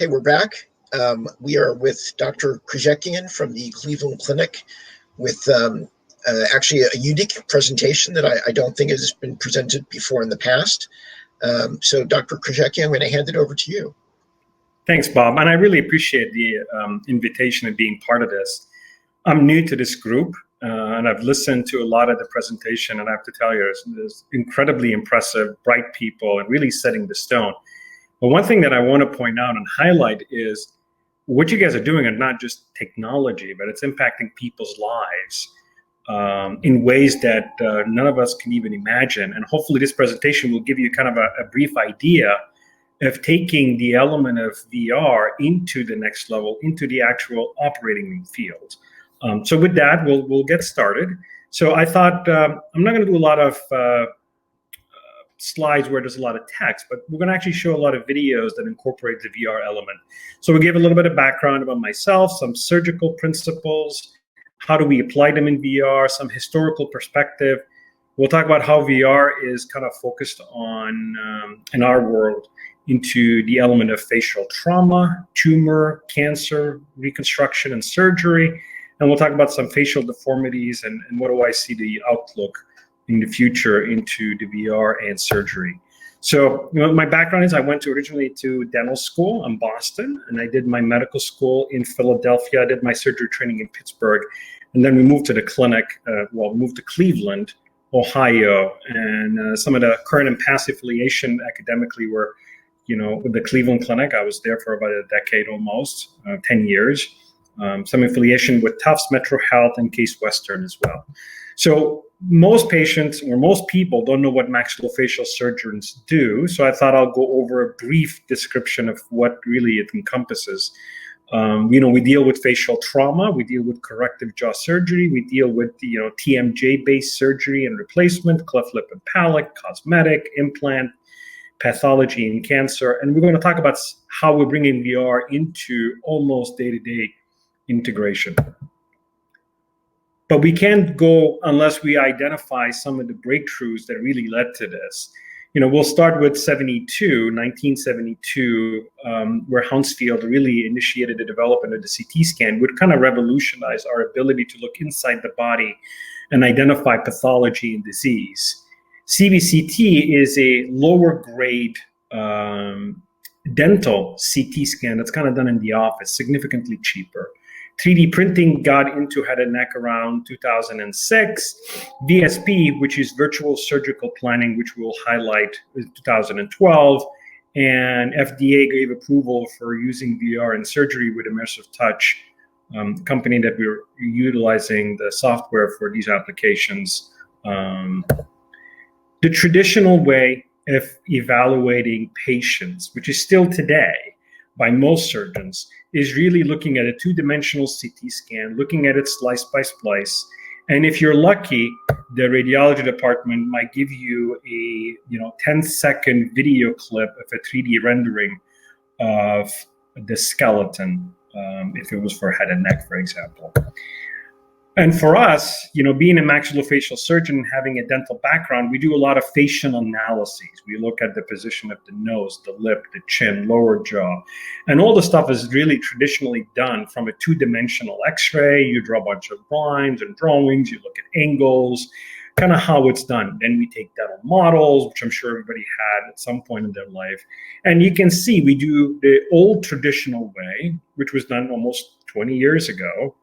Hey, we're back. We are with Dr. Krajcikian from the Cleveland Clinic with actually a unique presentation that I don't think has been presented before in the past. So Dr. Krajcikian, I'm going to hand it over to you. Thanks, Bob. And I really appreciate the invitation and being part of this. I'm new to this group, and I've listened to a lot of the presentation, and I have to tell you, there's incredibly impressive, bright people and really setting the stone. But one thing that I want to point out and highlight is what you guys are doing are not just technology, but it's impacting people's lives in ways that none of us can even imagine. And hopefully this presentation will give you kind of a brief idea of taking the element of VR into the next level, into the actual operating room field. So with that, we'll get started. So I thought I'm not going to do a lot of slides where there's a lot of text, but we're going to actually show a lot of videos that incorporate the VR element. So we give a little bit of background about myself, some surgical principles, how do we apply them in VR, some historical perspective. We'll talk about how VR is kind of focused on, in our world, into the element of facial trauma, tumor, cancer, reconstruction, and surgery. And we'll talk about some facial deformities and what do I see the outlook in the future into the VR and surgery. So my background is I went originally to dental school in Boston, and I did my medical school in Philadelphia. I did my surgery training in Pittsburgh. And then we moved to the clinic, moved to Cleveland, Ohio. And some of the current and past affiliation academically were, with the Cleveland Clinic. I was there for about a decade almost, 10 years. Some affiliation with Tufts, Metro Health, and Case Western as well. So most patients or most people don't know what maxillofacial surgeons do. So I thought I'll go over a brief description of what really it encompasses. We deal with facial trauma, we deal with corrective jaw surgery, we deal with TMJ-based surgery and replacement, cleft lip and palate, cosmetic, implant, pathology and cancer. And we're going to talk about how we're bringing VR into almost day-to-day integration. But we can't go unless we identify some of the breakthroughs that really led to this. We'll start with 1972, where Hounsfield really initiated the development of the CT scan, which kind of revolutionized our ability to look inside the body and identify pathology and disease. CBCT is a lower grade dental CT scan that's kind of done in the office, significantly cheaper. 3D printing got into head and neck around 2006. VSP, which is virtual surgical planning, which we'll highlight, in 2012. And FDA gave approval for using VR in surgery with Immersive Touch, company that we're utilizing the software for these applications. The traditional way of evaluating patients, which is still today by most surgeons, is really looking at a two-dimensional CT scan, looking at it slice by splice. And if you're lucky, the radiology department might give you a 10-second video clip of a 3D rendering of the skeleton, if it was for head and neck, for example. And for us, being a maxillofacial surgeon and having a dental background, we do a lot of facial analyses. We look at the position of the nose, the lip, the chin, lower jaw. And all the stuff is really traditionally done from a two-dimensional x-ray. You draw a bunch of lines and drawings. You look at angles, kind of how it's done. Then we take dental models, which I'm sure everybody had at some point in their life. And you can see we do the old traditional way, which was done almost 20 years ago.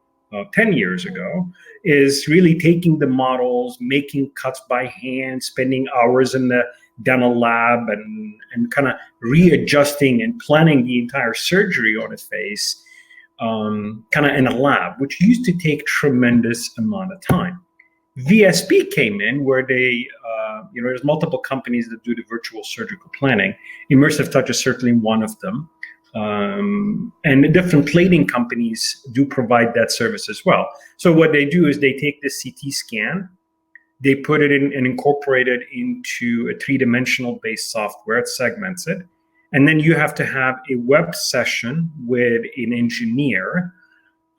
10 years ago, is really taking the models, making cuts by hand, spending hours in the dental lab and kind of readjusting and planning the entire surgery on a face kind of in a lab, which used to take tremendous amount of time. VSP came in where they, there's multiple companies that do the virtual surgical planning. Immersive Touch is certainly one of them. And different plating companies do provide that service as well. So what they do is they take the CT scan, they put it in and incorporate it into a three-dimensional based software. It segments it. And then you have to have a web session with an engineer.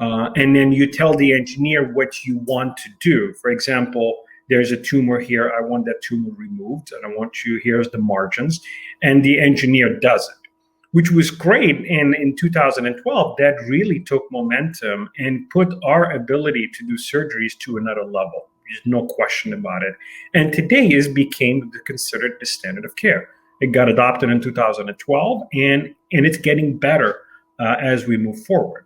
And then you tell the engineer what you want to do. For example, there's a tumor here. I want that tumor removed. And I want you, here's the margins. And the engineer does it. which was great. And in 2012, that really took momentum and put our ability to do surgeries to another level. There's no question about it. And today it became considered the standard of care. It got adopted in 2012, and it's getting better as we move forward.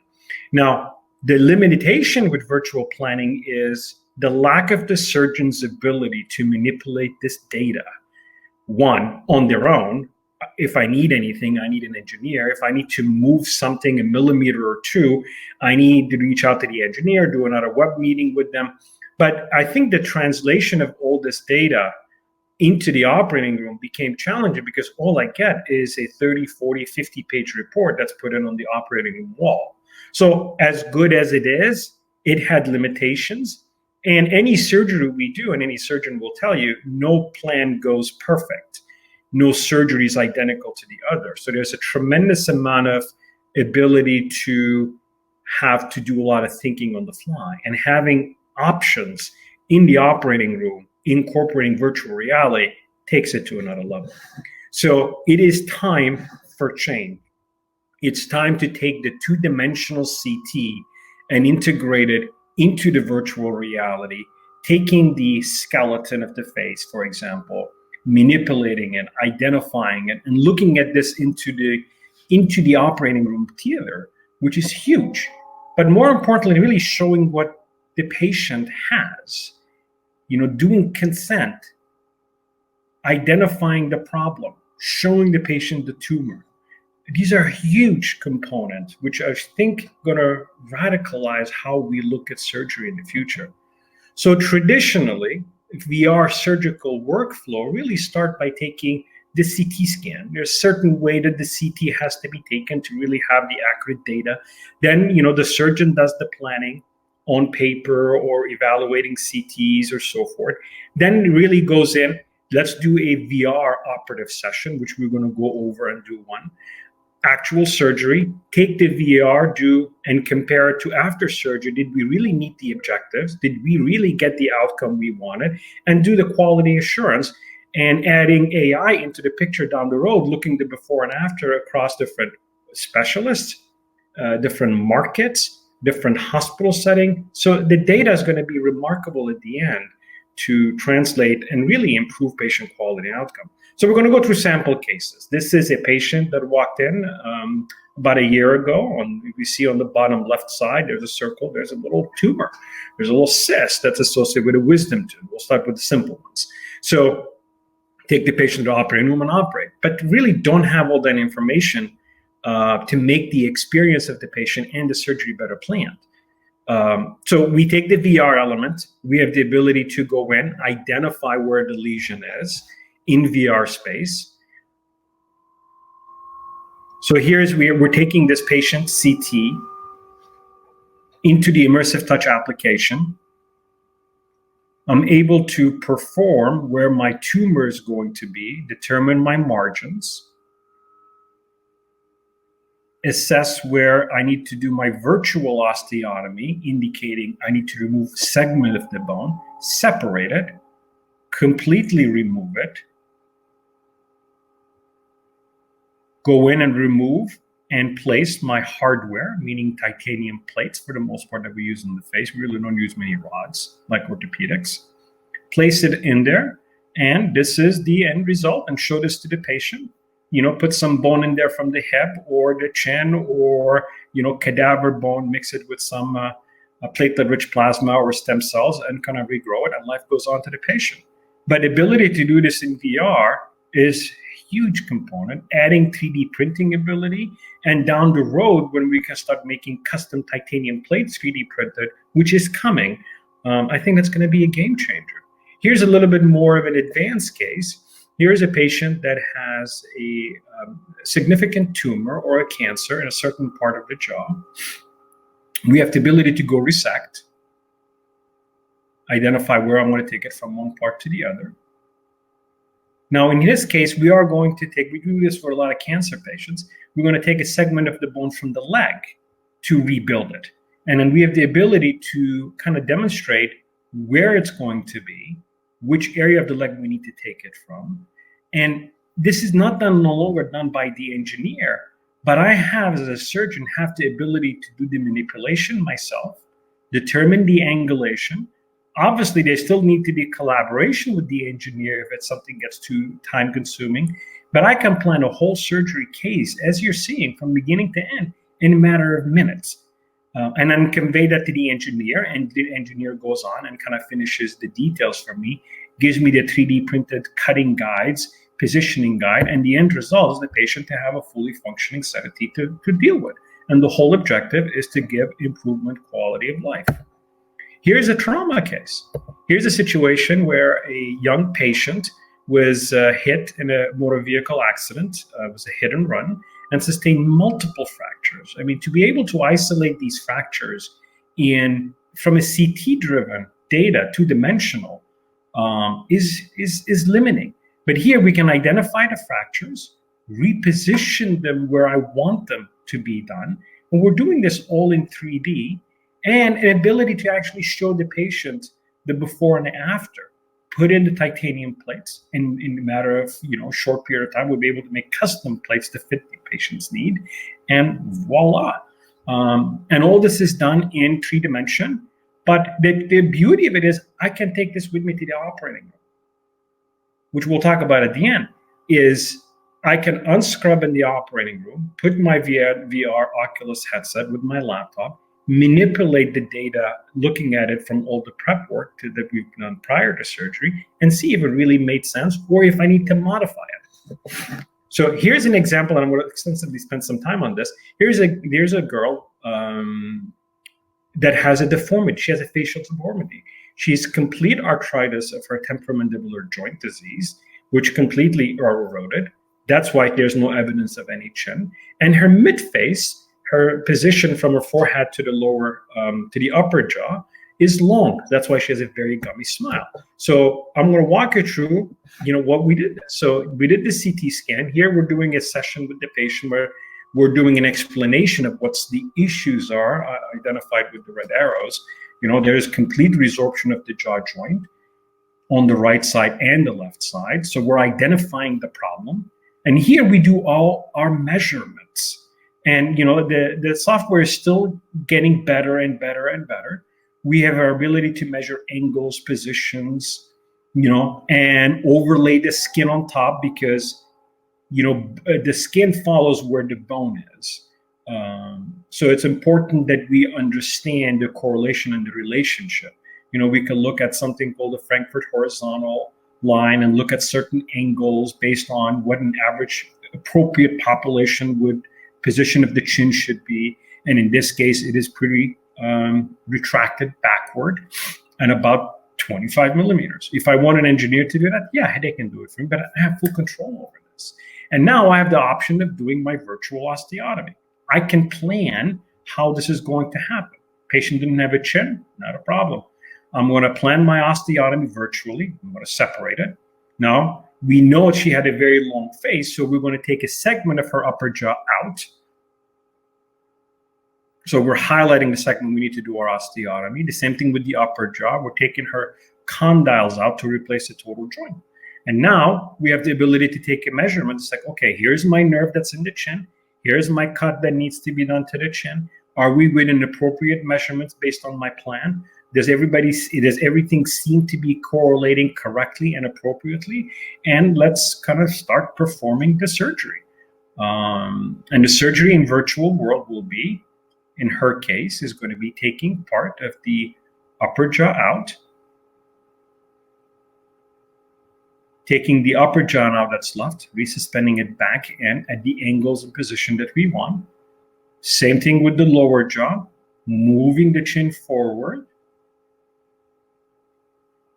Now, the limitation with virtual planning is the lack of the surgeon's ability to manipulate this data, one, on their own. If I need anything, I need an engineer. If I need to move something a millimeter or two, I need to reach out to the engineer, do another web meeting with them. But I think the translation of all this data into the operating room became challenging because all I get is a 30, 40, 50-page report that's put in on the operating room wall. So as good as it is, it had limitations. And any surgery we do, and any surgeon will tell you, no plan goes perfect. No surgery is identical to the other. So there's a tremendous amount of ability to have to do a lot of thinking on the fly, and having options in the operating room, incorporating virtual reality, takes it to another level. So it is time for change. It's time to take the two-dimensional CT and integrate it into the virtual reality, taking the skeleton of the face, for example, manipulating it, identifying it, and looking at this into the operating room theater, which is huge. But more importantly, really showing what the patient has, doing consent, identifying the problem, showing the patient the tumor. These are huge components, which I think going to radicalize how we look at surgery in the future. So traditionally, VR surgical workflow really start by taking the CT scan. There's a certain way that the CT has to be taken to really have the accurate data. Then, the surgeon does the planning on paper or evaluating CTs or so forth. Then it really goes in, let's do a VR operative session, which we're going to go over and do one. Actual surgery, take the VR, do and compare it to after surgery. Did we really meet the objectives? Did we really get the outcome we wanted? And do the quality assurance, and adding AI into the picture down the road, looking the before and after across different specialists, different markets, different hospital setting. So the data is going to be remarkable at the end to translate and really improve patient quality and outcome. So we're going to go through sample cases. This is a patient that walked in about a year ago. We see on the bottom left side, there's a circle, there's a little tumor. There's a little cyst that's associated with a wisdom tooth. We'll start with the simple ones. So take the patient to the operating room and operate, but really don't have all that information to make the experience of the patient and the surgery better planned. So we take the VR element. We have the ability to go in, identify where the lesion is in VR space. So we're taking this patient CT into the immersive touch application. I'm able to perform where my tumor is going to be, determine my margins, assess where I need to do my virtual osteotomy, indicating I need to remove a segment of the bone, separate it, completely remove it, go in and remove and place my hardware, meaning titanium plates for the most part that we use in the face. We really don't use many rods like orthopedics. Place it in there, and this is the end result, and show this to the patient. Put some bone in there from the hip or the chin, or, cadaver bone, mix it with some platelet-rich plasma or stem cells and kind of regrow it, and life goes on to the patient. But the ability to do this in VR is huge component, adding 3D printing ability, and down the road when we can start making custom titanium plates 3D printed, which is coming, I think that's going to be a game changer. Here's a little bit more of an advanced case. Here's a patient that has a significant tumor or a cancer in a certain part of the jaw. We have the ability to go resect, identify where I'm going to take it from one part to the other. Now, in this case, we do this for a lot of cancer patients. We're going to take a segment of the bone from the leg to rebuild it. And then we have the ability to kind of demonstrate where it's going to be, which area of the leg we need to take it from. And this is no longer done by the engineer, But I have, as a surgeon, have the ability to do the manipulation myself, determine the angulation. Obviously, there still need to be collaboration with the engineer if it's something gets too time consuming, but I can plan a whole surgery case, as you're seeing, from beginning to end in a matter of minutes. And then convey that to the engineer, and the engineer goes on and kind of finishes the details for me, gives me the 3D printed cutting guides, positioning guide, and the end result is the patient to have a fully functioning set of teeth to deal with. And the whole objective is to give improvement quality of life. Here's a trauma case. Here's a situation where a young patient was hit in a motor vehicle accident. It was a hit and run, and sustained multiple fractures. I mean, to be able to isolate these fractures from a CT-driven data, two-dimensional, is limiting. But here we can identify the fractures, reposition them where I want them to be done, and we're doing this all in 3D, and an ability to actually show the patient the before and after. Put in the titanium plates in a matter of short period of time. We'll be able to make custom plates to fit the patient's need, and voila. And all this is done in 3D. But the beauty of it is I can take this with me to the operating room, which we'll talk about at the end, is I can unscrub in the operating room, put my VR Oculus headset with my laptop, manipulate the data, looking at it from all the prep work that we've done prior to surgery, and see if it really made sense or if I need to modify it. So here's an example, and I'm going to extensively spend some time on this. There's a girl that has a deformity. She has a facial deformity. She's complete arthritis of her temporomandibular joint disease, which completely eroded. That's why there's no evidence of any chin. And her mid-face, her position from her forehead to the lower, to the upper jaw, is long. That's why she has a very gummy smile. So I'm going to walk you through, what we did. So we did the CT scan. Here we're doing a session with the patient where we're doing an explanation of what's the issues are identified with the red arrows. There's complete resorption of the jaw joint on the right side and the left side. So we're identifying the problem. And here we do all our measurements. And the software is still getting better and better and better. We have our ability to measure angles, positions, and overlay the skin on top because, the skin follows where the bone is. So it's important that we understand the correlation and the relationship. We can look at something called the Frankfurt horizontal line and look at certain angles based on what an average appropriate population position of the chin should be. And in this case, it is pretty retracted backward and about 25 millimeters. If I want an engineer to do that, yeah, they can do it for me, but I have full control over this. And now I have the option of doing my virtual osteotomy. I can plan how this is going to happen. Patient didn't have a chin, not a problem. I'm going to plan my osteotomy virtually. I'm going to separate it. Now, we know she had a very long face, so we're going to take a segment of her upper jaw out. So we're highlighting the segment we need to do our osteotomy. The same thing with the upper jaw. We're taking her condyles out to replace the total joint. And now we have the ability to take a measurement. It's like, okay, here's my nerve that's in the chin. Here's my cut that needs to be done to the chin. Are we within appropriate measurements based on my plan? Does everything seem to be correlating correctly and appropriately? And let's kind of start performing the surgery. And the surgery in virtual world will be, in her case, is going to be taking part of the upper jaw out, taking the upper jaw now that's left, resuspending it back in at the angles and position that we want. Same thing with the lower jaw, moving the chin forward.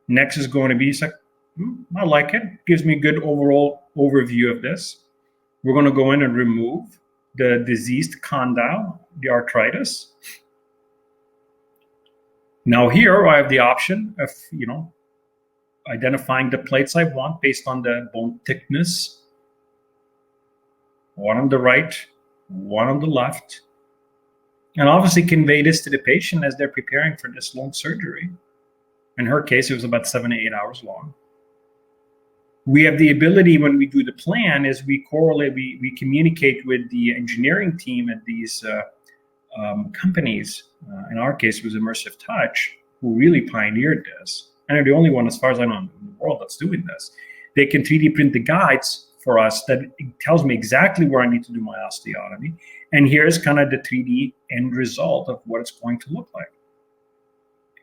Next is going to be, I like it. Gives me a good overall overview of this. We're going to go in and remove the diseased condyle, the arthritis. Now here I have the option of, identifying the plates I want based on the bone thickness. One on the right, one on the left. And obviously convey this to the patient as they're preparing for this long surgery. In her case, it was about 7 to 8 hours long. We have the ability, when we do the plan, is we correlate, we communicate with the engineering team at these companies. In our case, it was Immersive Touch, who really pioneered this. And they're the only one, as far as I know, in the world that's doing this. They can 3D print the guides for us that tells me exactly where I need to do my osteotomy. And here's kind of the 3D end result of what it's going to look like.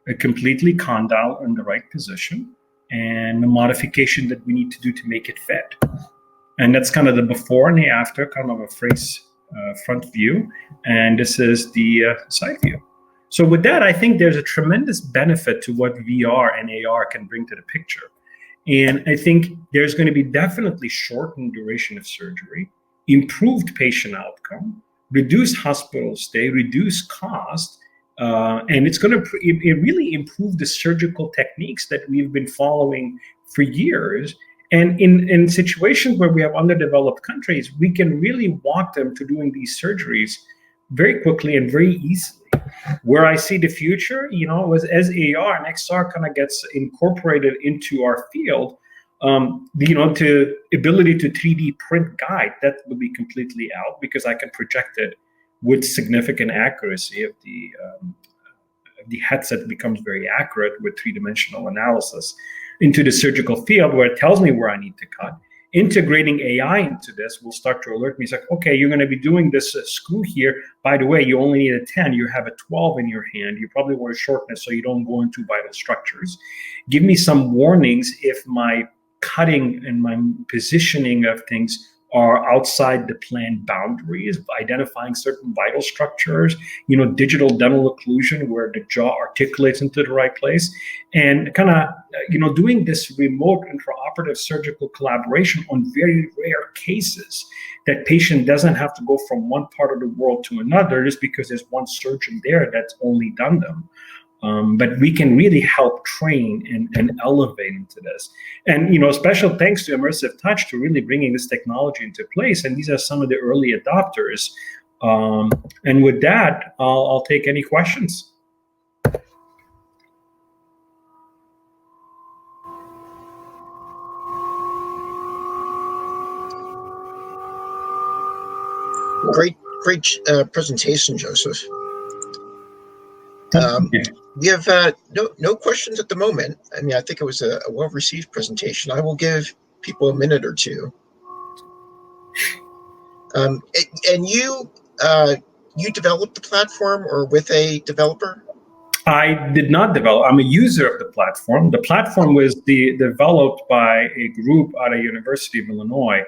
A completely condyle in the right position, and the modification that we need to do to make it fit. And that's kind of the before and the after, kind of a face front view. And this is the side view. So with that, I think there's a tremendous benefit to what VR and AR can bring to the picture. And I think there's going to be definitely shortened duration of surgery, improved patient outcome, reduced hospital stay, reduced cost, and it's going to really improve the surgical techniques that we've been following for years. And in situations where we have underdeveloped countries, we can really walk them to doing these surgeries very quickly and very easily. Where I see the future, as AR and XR kind of gets incorporated into our field, the ability to 3D print guide, that will be completely out, because I can project it with significant accuracy. If the headset becomes very accurate with three-dimensional analysis into the surgical field, where it tells me where I need to cut. Integrating AI into this will start to alert me. It's like, okay, you're going to be doing this screw here. By the way, you only need a 10. You have a 12 in your hand. You probably want to shorten it so you don't go into vital structures. Give me some warnings if my cutting and my positioning of things are outside the planned boundaries, identifying certain vital structures, digital dental occlusion where the jaw articulates into the right place, and kind of, doing this remote intraoperative surgical collaboration on very rare cases that patient doesn't have to go from one part of the world to another just because there's one surgeon there that's only done them. But we can really help train and elevate into this. And, special thanks to Immersive Touch to really bringing this technology into place. And these are some of the early adopters. And with that, I'll take any questions. Great presentation, Joseph. We have no questions at the moment. I mean, I think it was a well-received presentation. I will give people a minute or two. And you developed the platform, or with a developer? I did not develop. I'm a user of the platform. The platform was developed by a group out of University of Illinois,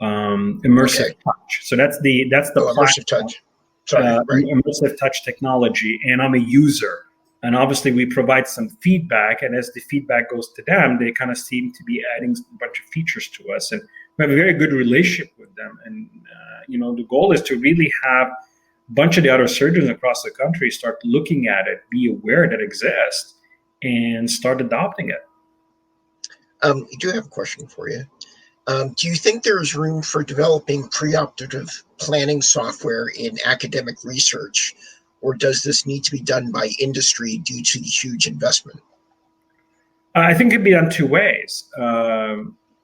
Immersive Touch. So that's the platform. Immersive Touch. Sorry, right. Immersive Touch technology, and I'm a user. And obviously, we provide some feedback, and as the feedback goes to them, they kind of seem to be adding a bunch of features to us, and we have a very good relationship with them. And the goal is to really have a bunch of the other surgeons across the country start looking at it, be aware that it exists, and start adopting it. I do have a question for you. Do you think there is room for developing preoperative planning software in academic research, or does this need to be done by industry due to the huge investment? I think it can be done two ways.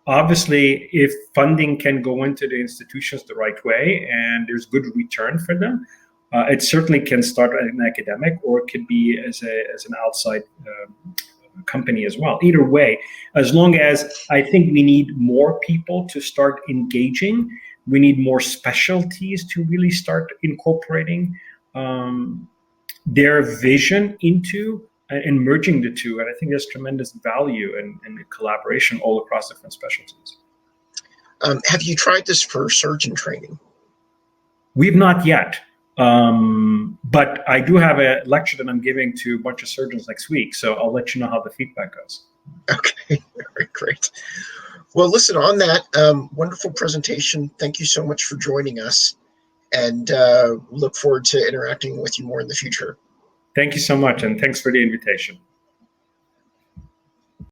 Obviously, if funding can go into the institutions the right way and there's good return for them, it certainly can start as an academic, or it could be as an outside company as well. Either way, as long as I think we need more people to start engaging, we need more specialties to really start incorporating their vision into and merging the two. And I think there's tremendous value in collaboration all across different specialties. Have you tried this for surgeon training? We've not yet. But I do have a lecture that I'm giving to a bunch of surgeons next week, so I'll let you know how the feedback goes. Okay, very great. Well, listen, on that wonderful presentation, thank you so much for joining us, and look forward to interacting with you more in the future. Thank you so much, and thanks for the invitation.